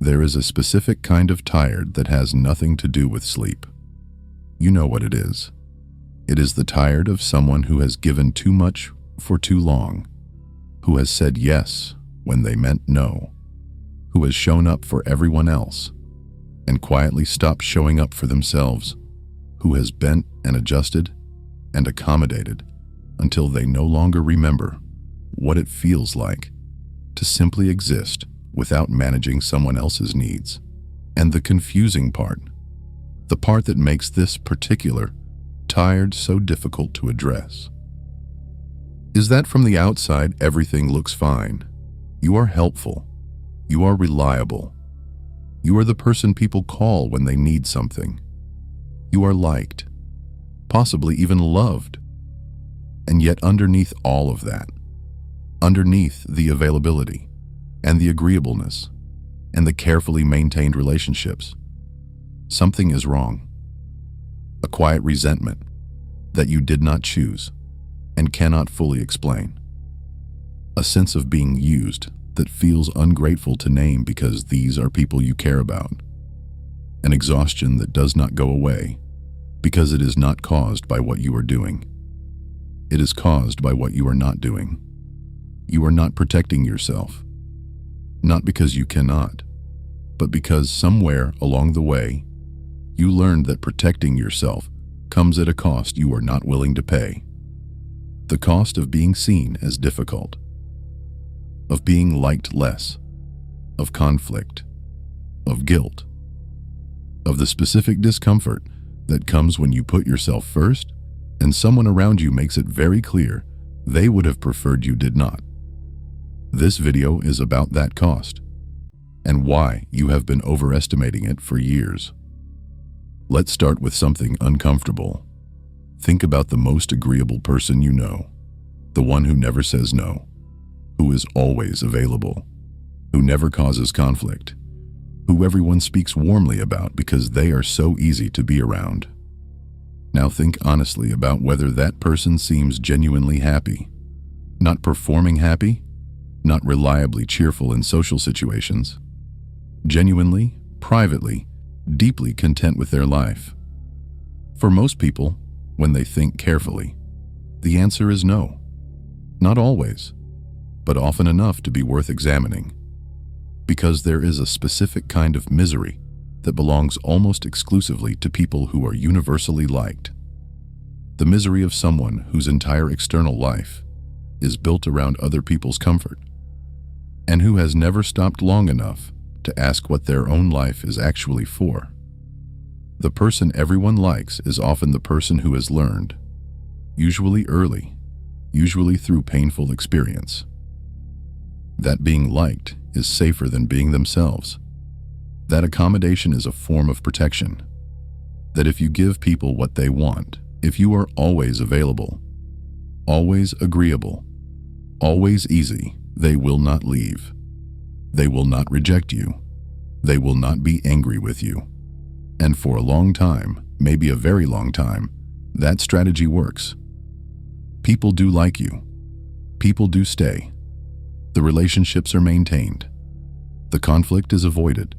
There is a specific kind of tired that has nothing to do with sleep. You know what it is. It is the tired of someone who has given too much for too long, who has said yes when they meant no, who has shown up for everyone else and quietly stopped showing up for themselves, who has bent and adjusted and accommodated until they no longer remember what it feels like to simply exist without managing someone else's needs. And the confusing part, the part that makes this particular tired so difficult to address, is that from the outside everything looks fine. You are helpful. You are reliable. You are the person people call when they need something. You are liked, possibly even loved. And yet underneath all of that, underneath the availability and the agreeableness and the carefully maintained relationships, something is wrong. A quiet resentment that you did not choose and cannot fully explain. A sense of being used that feels ungrateful to name because these are people you care about. An exhaustion that does not go away because it is not caused by what you are doing. It is caused by what you are not doing. You are not protecting yourself, not because you cannot, but because somewhere along the way, you learned that protecting yourself comes at a cost you are not willing to pay. The cost of being seen as difficult, of being liked less, of conflict, of guilt, of the specific discomfort that comes when you put yourself first and someone around you makes it very clear they would have preferred you did not. This video is about that cost and why you have been overestimating it for years. Let's start with something uncomfortable. Think about the most agreeable person you know, the one who never says no, who is always available, who never causes conflict, who everyone speaks warmly about because they are so easy to be around. Now think honestly about whether that person seems genuinely happy, not performing happy, not reliably cheerful in social situations, genuinely, privately, deeply content with their life. For most people, when they think carefully, the answer is no. Not always, but often enough to be worth examining. Because there is a specific kind of misery that belongs almost exclusively to people who are universally liked. The misery of someone whose entire external life is built around other people's comfort, and who has never stopped long enough to ask what their own life is actually for. The person everyone likes is often the person who has learned, usually early, usually through painful experience, that being liked is safer than being themselves. That accommodation is a form of protection. That if you give people what they want, if you are always available, always agreeable, always easy, they will not leave. They will not reject you. They will not be angry with you. And for a long time, maybe a very long time, that strategy works. People do like you. People do stay. The relationships are maintained. The conflict is avoided.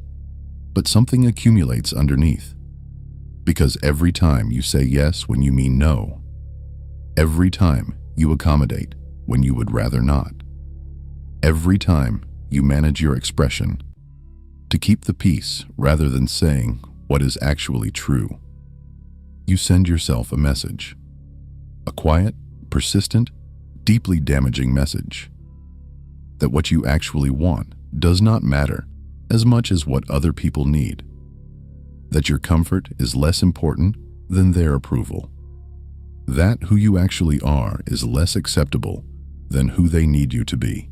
But something accumulates underneath. Because every time you say yes when you mean no, every time you accommodate when you would rather not, every time you manage your expression to keep the peace rather than saying what is actually true, you send yourself a message. A quiet, persistent, deeply damaging message. That what you actually want does not matter as much as what other people need. That your comfort is less important than their approval. That who you actually are is less acceptable than who they need you to be.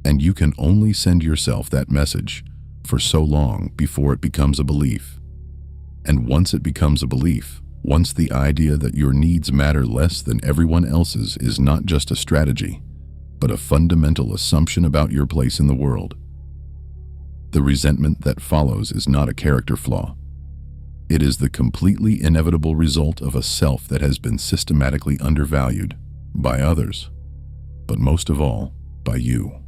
And you can only send yourself that message for so long before it becomes a belief. And once it becomes a belief, once the idea that your needs matter less than everyone else's is not just a strategy, but a fundamental assumption about your place in the world, the resentment that follows is not a character flaw. It is the completely inevitable result of a self that has been systematically undervalued by others, but most of all, by you.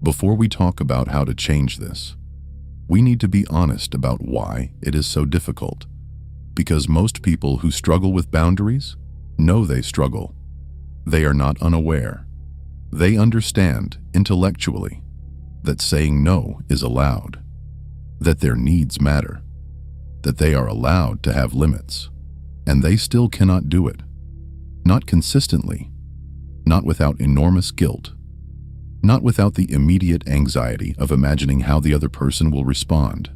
Before we talk about how to change this, We need to be honest about why it is so difficult, because most people who struggle with boundaries know they struggle. They are not unaware. They understand intellectually that saying no is allowed, that their needs matter, that they are allowed to have limits, and they still cannot do it. Not consistently, not without enormous guilt, not without the immediate anxiety of imagining how the other person will respond.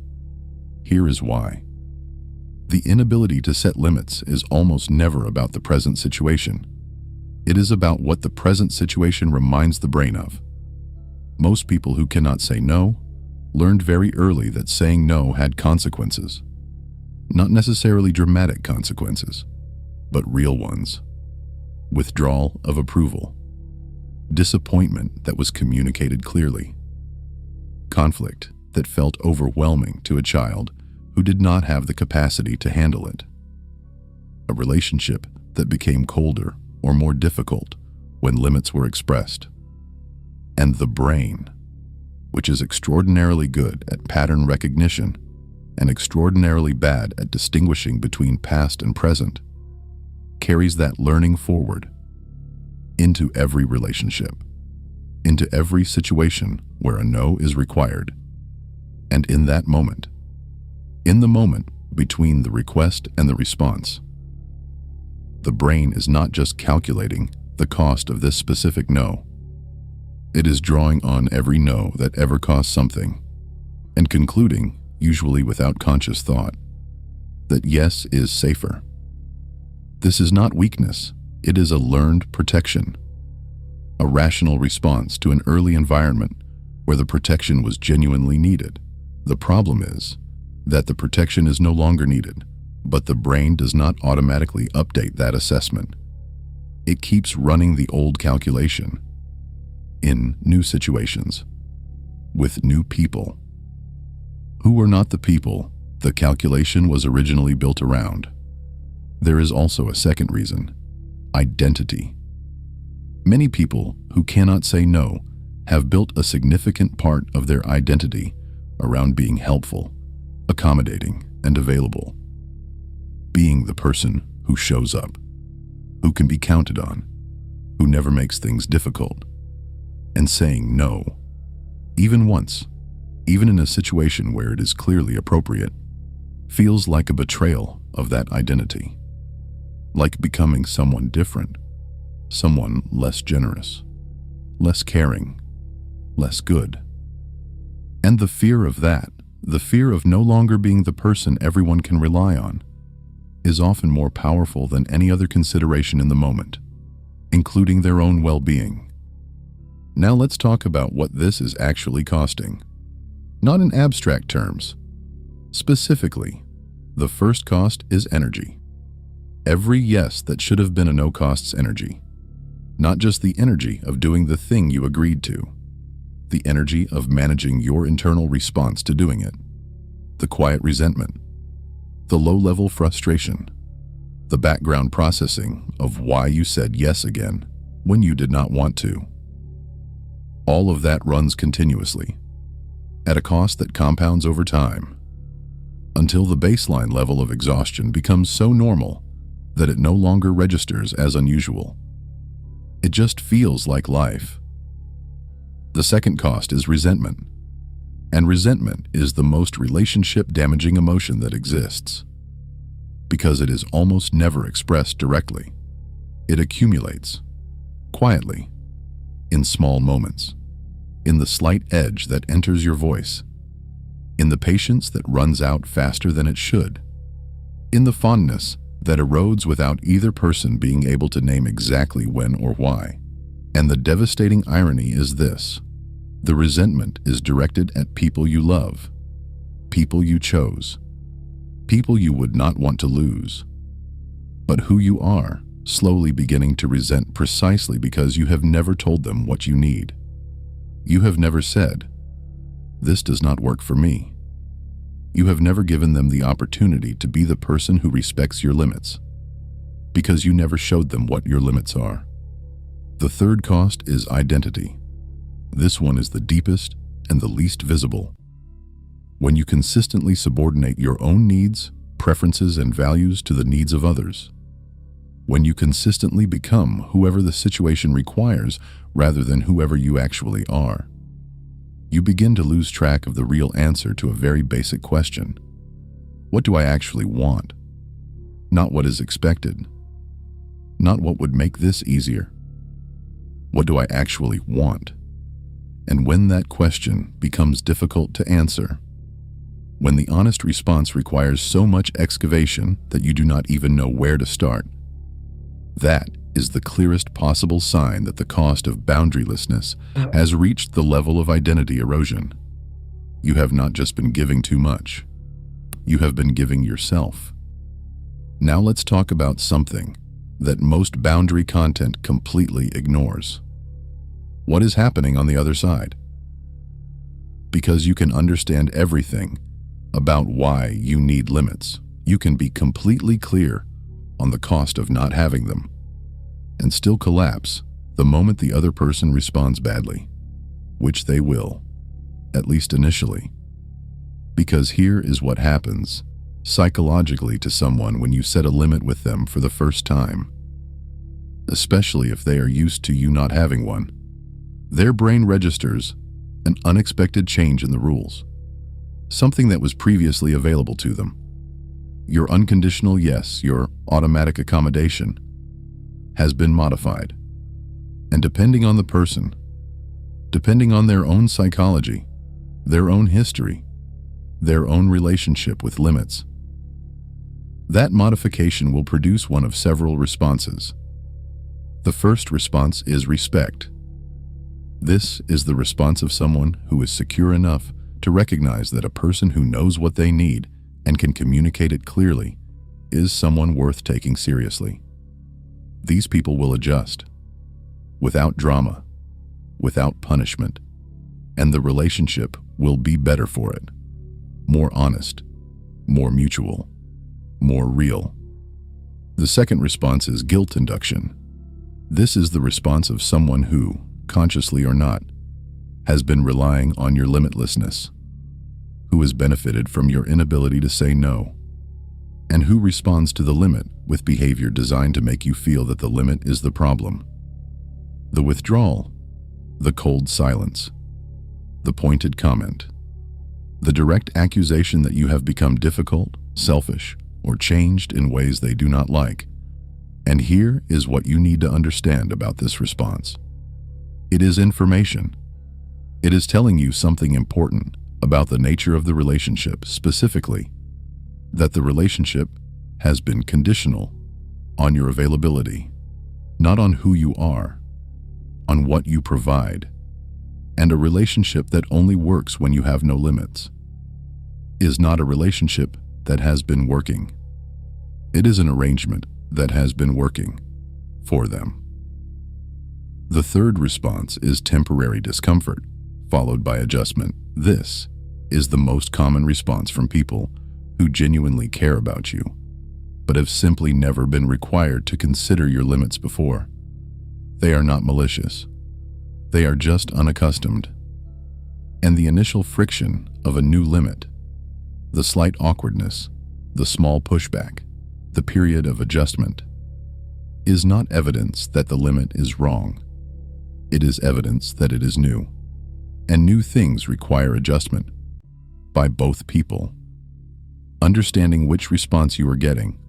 Here is why. The inability to set limits is almost never about the present situation. It is about what the present situation reminds the brain of. Most people who cannot say no learned very early that saying no had consequences. Not necessarily dramatic consequences, but real ones. Withdrawal of approval. Disappointment that was communicated clearly. Conflict that felt overwhelming to a child who did not have the capacity to handle it. A relationship that became colder or more difficult when limits were expressed. And the brain, which is extraordinarily good at pattern recognition and extraordinarily bad at distinguishing between past and present, carries that learning forward into every relationship, into every situation where a no is required. And in that moment, in the moment between the request and the response, the brain is not just calculating the cost of this specific no. It is drawing on every no that ever cost something and concluding, usually without conscious thought, that yes is safer. This is not weakness. It is a learned protection, a rational response to an early environment where the protection was genuinely needed. The problem is that the protection is no longer needed, but the brain does not automatically update that assessment. It keeps running the old calculation in new situations, with new people, who were not the people the calculation was originally built around. There is also a second reason: identity. Many people who cannot say no have built a significant part of their identity around being helpful, accommodating, and available. Being the person who shows up, who can be counted on, who never makes things difficult. And saying no, even once, even in a situation where it is clearly appropriate, feels like a betrayal of that identity. Like becoming someone different, someone less generous, less caring, less good. And the fear of that, the fear of no longer being the person everyone can rely on, is often more powerful than any other consideration in the moment, including their own well-being. Now let's talk about what this is actually costing. Not in abstract terms. Specifically, the first cost is energy. Every yes that should have been a no costs energy. Not just the energy of doing the thing you agreed to. The energy of managing your internal response to doing it. The quiet resentment. The low-level frustration. The background processing of why you said yes again when you did not want to. All of that runs continuously, at a cost that compounds over time, until the baseline level of exhaustion becomes so normal that it no longer registers as unusual. It just feels like life. The second cost is resentment, and resentment is the most relationship-damaging emotion that exists, because it is almost never expressed directly. It accumulates, quietly, in small moments, in the slight edge that enters your voice, in the patience that runs out faster than it should, in the fondness that erodes without either person being able to name exactly when or why. And the devastating irony is this: the resentment is directed at people you love, people you chose, people you would not want to lose, but who you are slowly beginning to resent precisely because you have never told them what you need. You have never said, "This does not work for me." You have never given them the opportunity to be the person who respects your limits, because you never showed them what your limits are. The third cost is identity. This one is the deepest and the least visible. When you consistently subordinate your own needs, preferences, and values to the needs of others. When you consistently become whoever the situation requires rather than whoever you actually are. You begin to lose track of the real answer to a very basic question. What do I actually want? Not what is expected. Not what would make this easier. What do I actually want? And when that question becomes difficult to answer, when the honest response requires so much excavation that you do not even know where to start, that is the clearest possible sign that the cost of boundarylessness has reached the level of identity erosion. You have not just been giving too much. You have been giving yourself. Now let's talk about something that most boundary content completely ignores. What is happening on the other side? Because you can understand everything about why you need limits, you can be completely clear on the cost of not having them, and still collapse the moment the other person responds badly, which they will, at least initially. Because here is what happens psychologically to someone when you set a limit with them for the first time, especially if they are used to you not having one. Their brain registers an unexpected change in the rules, something that was previously available to them. Your unconditional yes, your automatic accommodation, has been modified. And depending on the person, depending on their own psychology, their own history, their own relationship with limits, that modification will produce one of several responses. The first response is respect. This is the response of someone who is secure enough to recognize that a person who knows what they need and can communicate it clearly is someone worth taking seriously. These people will adjust, without drama, without punishment, and the relationship will be better for it. More honest, more mutual, more real. The second response is guilt induction. This is the response of someone who, consciously or not, has been relying on your limitlessness, who has benefited from your inability to say no, and who responds to the limit with behavior designed to make you feel that the limit is the problem. The withdrawal, the cold silence, the pointed comment, the direct accusation that you have become difficult, selfish, or changed in ways they do not like. And here is what you need to understand about this response. It is information. It is telling you something important about the nature of the relationship, specifically, that the relationship has been conditional on your availability, not on who you are, on what you provide, and a relationship that only works when you have no limits is not a relationship that has been working. It is an arrangement that has been working for them. The third response is temporary discomfort, followed by adjustment. This is the most common response from people who genuinely care about you, but have simply never been required to consider your limits before. They are not malicious. They are just unaccustomed. And the initial friction of a new limit, the slight awkwardness, the small pushback, the period of adjustment, is not evidence that the limit is wrong. It is evidence that it is new. And new things require adjustment by both people. Understanding which response you are getting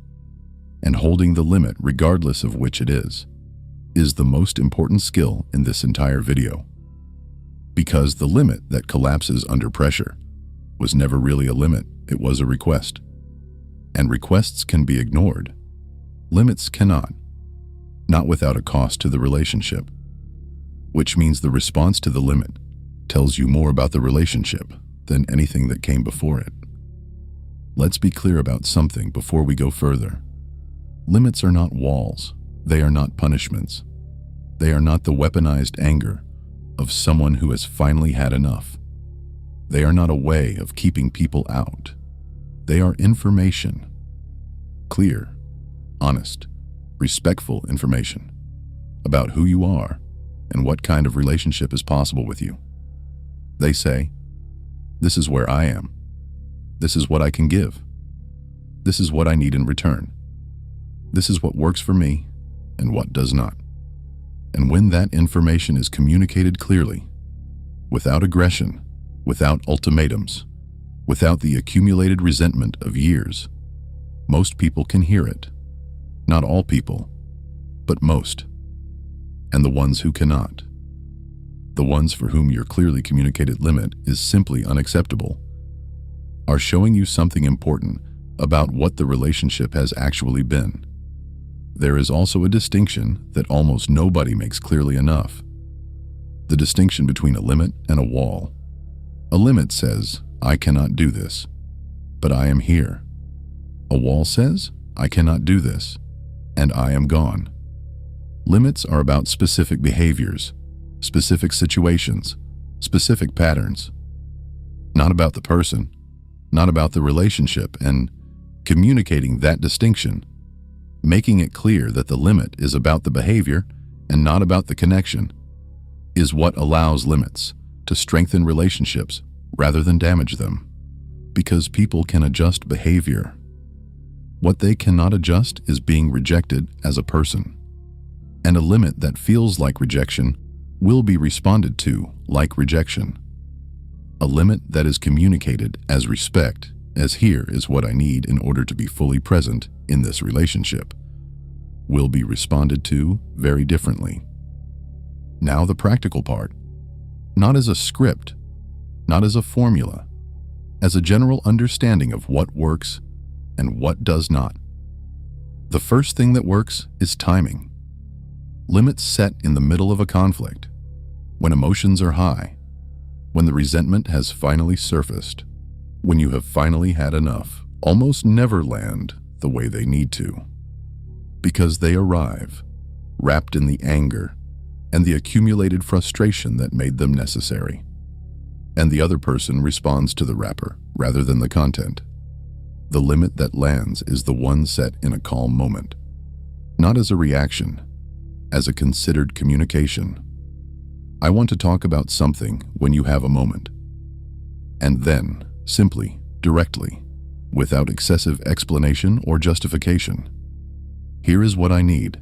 and holding the limit regardless of which it is the most important skill in this entire video. Because the limit that collapses under pressure was never really a limit, it was a request. And requests can be ignored. Limits cannot, not without a cost to the relationship, which means the response to the limit tells you more about the relationship than anything that came before it. Let's be clear about something before we go further. Limits are not walls. They are not punishments. They are not the weaponized anger of someone who has finally had enough. They are not a way of keeping people out. They are information. Clear, honest, respectful information about who you are and what kind of relationship is possible with you. They say, "This is where I am. This is what I can give. This is what I need in return. This is what works for me and what does not. And when that information is communicated clearly, without aggression, without ultimatums, without the accumulated resentment of years, most people can hear it. Not all people, but most. And the ones who cannot, the ones for whom your clearly communicated limit is simply unacceptable, are showing you something important about what the relationship has actually been. There is also a distinction that almost nobody makes clearly enough. The distinction between a limit and a wall. A limit says, I cannot do this, but I am here. A wall says, I cannot do this, and I am gone. Limits are about specific behaviors, specific situations, specific patterns. Not about the person, not about the relationship, and communicating that distinction, making it clear that the limit is about the behavior and not about the connection, is what allows limits to strengthen relationships rather than damage them. Because people can adjust behavior. What they cannot adjust is being rejected as a person. And a limit that feels like rejection will be responded to like rejection. A limit that is communicated as respect, as here is what I need in order to be fully present in this relationship, will be responded to very differently. Now the practical part, not as a script, not as a formula, as a general understanding of what works and what does not. The first thing that works is timing. Limits set in the middle of a conflict, when emotions are high, when the resentment has finally surfaced, when you have finally had enough, almost never land the way they need to. Because they arrive, wrapped in the anger and the accumulated frustration that made them necessary. And the other person responds to the wrapper rather than the content. The limit that lands is the one set in a calm moment, not as a reaction, as a considered communication. I want to talk about something when you have a moment. And then, simply, directly, without excessive explanation or justification. Here is what I need.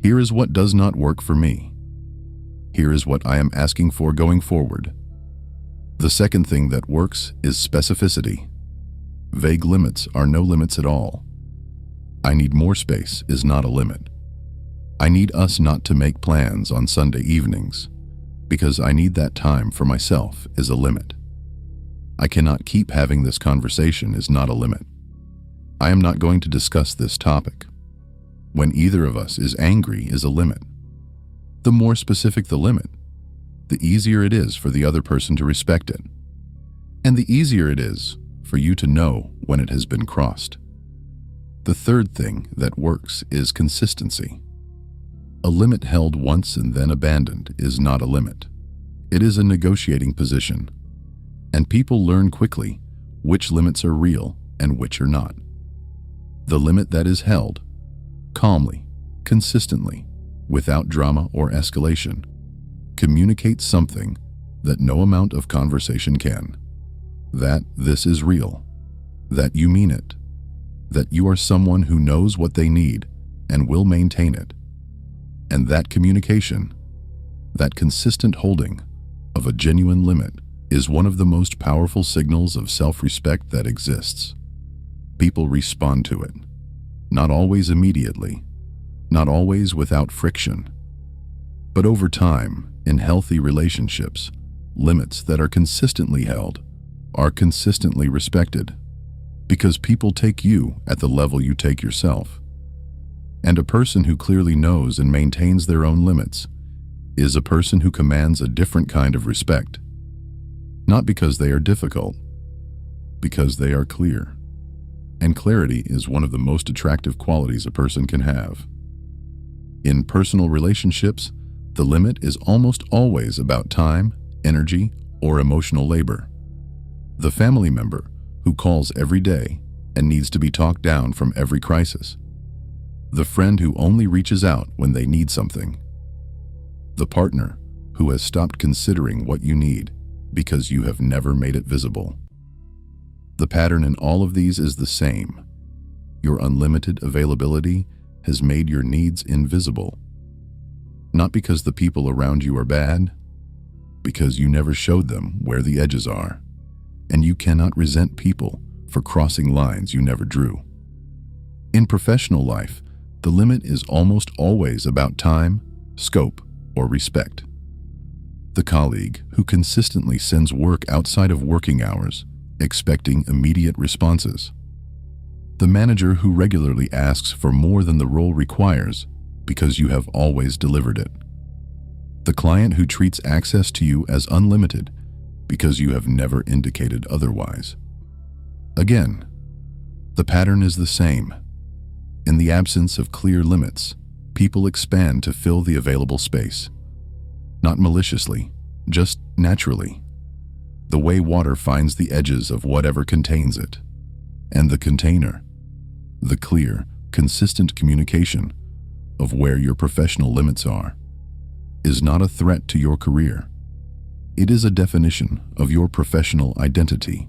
Here is what does not work for me. Here is what I am asking for going forward. The second thing that works is specificity. Vague limits are no limits at all. I need more space is not a limit. I need us not to make plans on Sunday evenings because I need that time for myself is a limit. I cannot keep having this conversation is not a limit. I am not going to discuss this topic. When either of us is angry is a limit. The more specific the limit, the easier it is for the other person to respect it. And the easier it is for you to know when it has been crossed. The third thing that works is consistency. A limit held once and then abandoned is not a limit. It is a negotiating position. And people learn quickly which limits are real and which are not. The limit that is held, calmly, consistently, without drama or escalation, communicates something that no amount of conversation can. That this is real, that you mean it, that you are someone who knows what they need and will maintain it. And that communication, that consistent holding of a genuine limit is one of the most powerful signals of self-respect that exists. People respond to it, not always immediately, not always without friction, but over time, in healthy relationships, limits that are consistently held are consistently respected because people take you at the level you take yourself. And a person who clearly knows and maintains their own limits is a person who commands a different kind of respect, not because they are difficult, because they are clear. And clarity is one of the most attractive qualities a person can have. In personal relationships, the limit is almost always about time, energy, or emotional labor. The family member who calls every day and needs to be talked down from every crisis. The friend who only reaches out when they need something. The partner who has stopped considering what you need because you have never made it visible. The pattern in all of these is the same. Your unlimited availability has made your needs invisible. Not because the people around you are bad, because you never showed them where the edges are, and you cannot resent people for crossing lines you never drew. In professional life, the limit is almost always about time, scope, or respect. The colleague who consistently sends work outside of working hours, expecting immediate responses. The manager who regularly asks for more than the role requires because you have always delivered it. The client who treats access to you as unlimited because you have never indicated otherwise. Again, the pattern is the same. In the absence of clear limits, people expand to fill the available space. Not maliciously, just naturally. The way water finds the edges of whatever contains it. And the container, the clear, consistent communication of where your professional limits are, is not a threat to your career. It is a definition of your professional identity.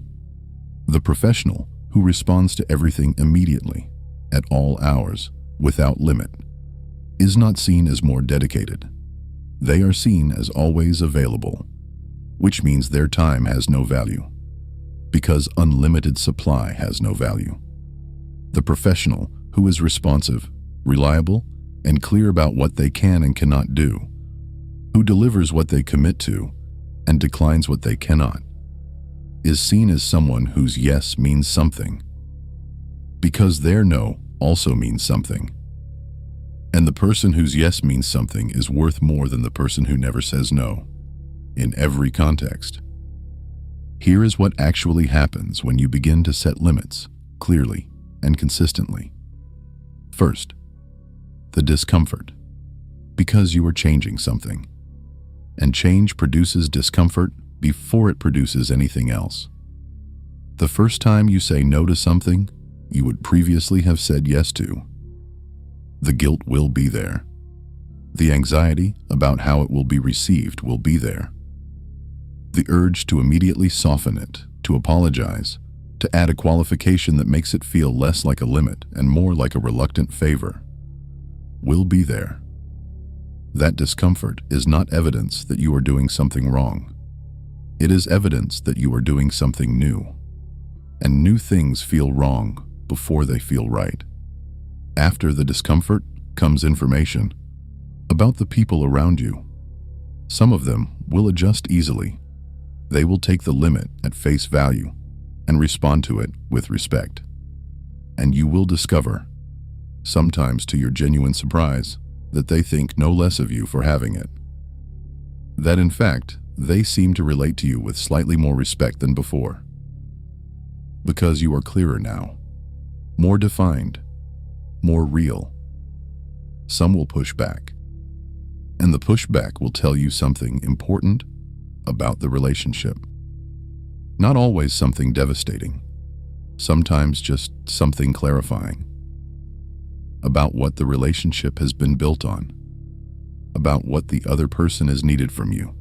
The professional who responds to everything immediately, at all hours, without limit, is not seen as more dedicated. They are seen as always available, which means their time has no value, because unlimited supply has no value. The professional who is responsive, reliable, and clear about what they can and cannot do, who delivers what they commit to and declines what they cannot, is seen as someone whose yes means something, because their no also means something. And the person whose yes means something is worth more than the person who never says no, in every context. Here is what actually happens when you begin to set limits clearly and consistently. First, the discomfort, because you are changing something. And change produces discomfort before it produces anything else. The first time you say no to something you would previously have said yes to, the guilt will be there. The anxiety about how it will be received will be there. The urge to immediately soften it, to apologize, to add a qualification that makes it feel less like a limit and more like a reluctant favor, will be there. That discomfort is not evidence that you are doing something wrong. It is evidence that you are doing something new. And new things feel wrong before they feel right. After the discomfort comes information about the people around you. Some of them will adjust easily. They will take the limit at face value and respond to it with respect. And you will discover, sometimes to your genuine surprise, that they think no less of you for having it. That in fact, they seem to relate to you with slightly more respect than before. Because you are clearer now, more defined, more real. Some will push back, and the pushback will tell you something important about the relationship. Not always something devastating, sometimes just something clarifying. About what the relationship has been built on, about what the other person has needed from you,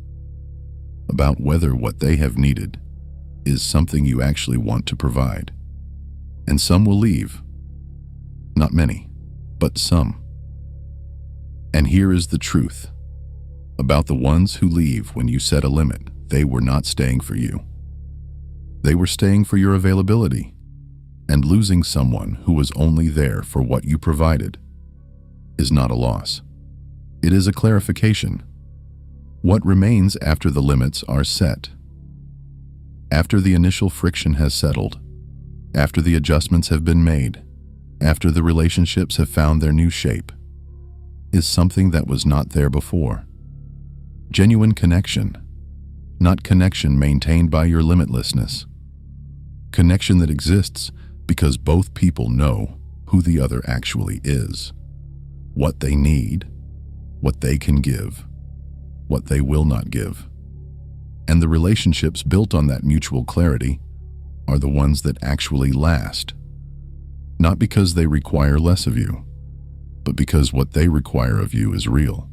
about whether what they have needed is something you actually want to provide. And some will leave. Not many, but some. And here is the truth about the ones who leave when you set a limit. They were not staying for you. They were staying for your availability. And losing someone who was only there for what you provided is not a loss. It is a clarification. What remains after the limits are set? After the initial friction has settled, after the adjustments have been made, after the relationships have found their new shape, is something that was not there before. Genuine connection, not connection maintained by your limitlessness. Connection that exists because both people know who the other actually is, what they need, what they can give, what they will not give. And the relationships built on that mutual clarity are the ones that actually last. Not because they require less of you, but because what they require of you is real.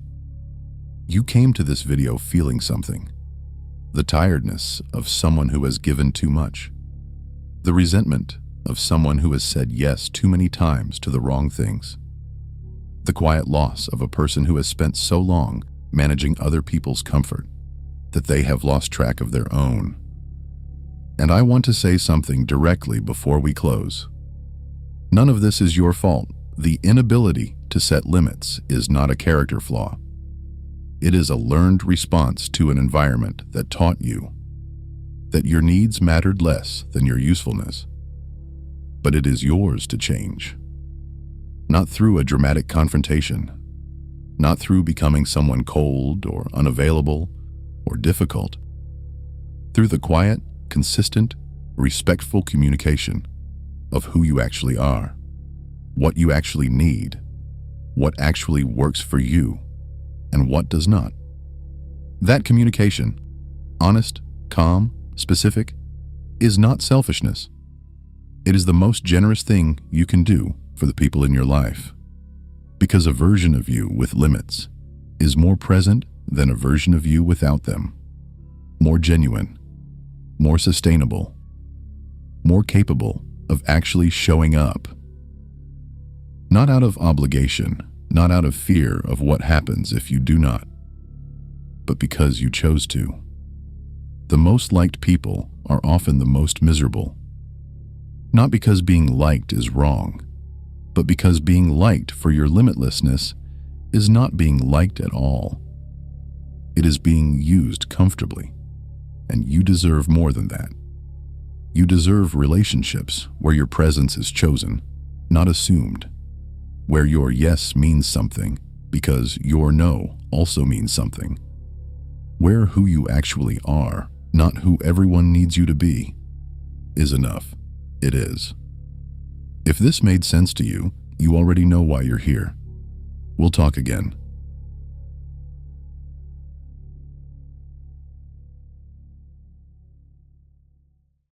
You came to this video feeling something. The tiredness of someone who has given too much. The resentment of someone who has said yes too many times to the wrong things. The quiet loss of a person who has spent so long managing other people's comfort that they have lost track of their own. And I want to say something directly before we close. None of this is your fault. The inability to set limits is not a character flaw. It is a learned response to an environment that taught you that your needs mattered less than your usefulness. But it is yours to change. Not through a dramatic confrontation, not through becoming someone cold or unavailable or difficult, through the quiet, consistent, respectful communication of who you actually are, what you actually need, what actually works for you, and what does not. That communication, honest, calm, specific, is not selfishness. It is the most generous thing you can do for the people in your life, because a version of you with limits is more present than a version of you without them, more genuine, more sustainable, more capable of actually showing up. Not out of obligation, not out of fear of what happens if you do not, but because you chose to. The most liked people are often the most miserable. Not because being liked is wrong, but because being liked for your limitlessness is not being liked at all. It is being used comfortably, and you deserve more than that. You deserve relationships where your presence is chosen, not assumed, where your yes means something because your no also means something, where who you actually are, not who everyone needs you to be, is enough. It is. If this made sense to you, you already know why you're here. We'll talk again.